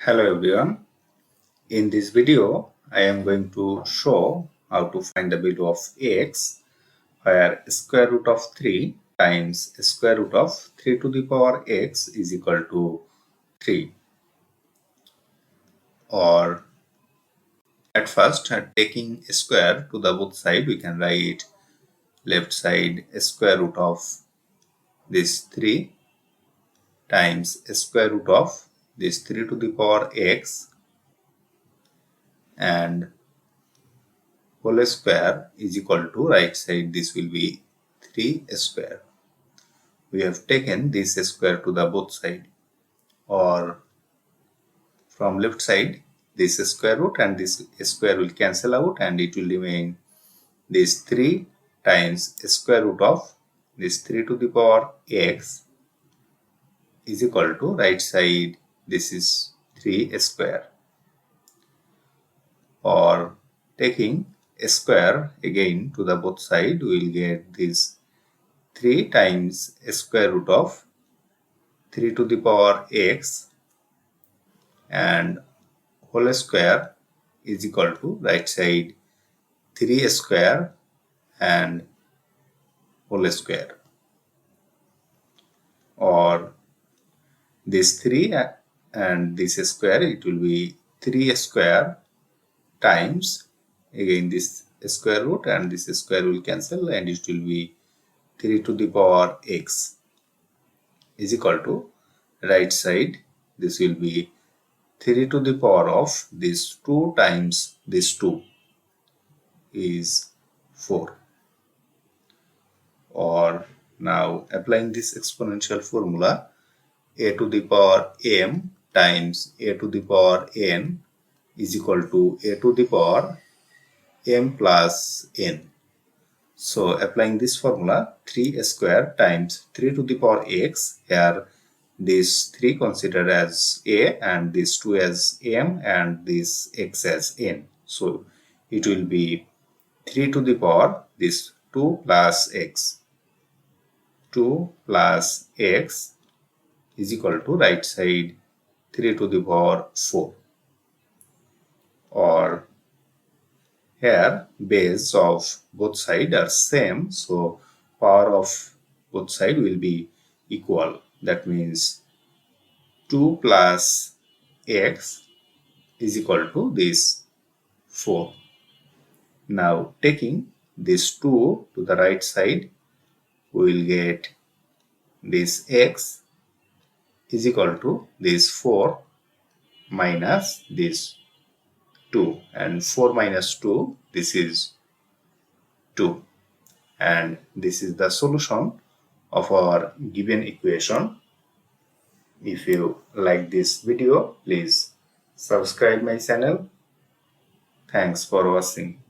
Hello everyone. In this video, I am going to show how to find the value of x where square root of 3 times square root of 3 to the power x is equal to 3. Or at first, taking square to the both side, we can write left side square root of this 3 times square root of this 3 to the power x and whole square is equal to right side, this will be 3 square. We have taken this square to the both side, or from left side this square root and this square will cancel out and it will remain this 3 times square root of this 3 to the power x is equal to right side, this is 3 square. Or taking a square again to the both side, we will get this 3 times square root of 3 to the power x and whole square is equal to right side 3 square and whole square. Or this 3 and this square, it will be 3 square times again this square root and this square will cancel and it will be 3 to the power x is equal to right side, this will be 3 to the power of this 2 times this 2 is 4. Or now applying this exponential formula, a to the power m times a to the power n is equal to a to the power m plus n. So applying this formula, 3 square times 3 to the power x, here this 3 considered as a and this 2 as m and this x as n. So it will be 3 to the power this 2 plus x. 2 plus x is equal to right side 3 to the power 4. Or here base of both sides are same, so power of both sides will be equal. That means 2 plus x is equal to this 4. Now taking this 2 to the right side, we will get this x is equal to this 4 minus this 2, and 4 minus 2, this is 2, and this is the solution of our given equation. If you like this video, please subscribe my channel. Thanks for watching.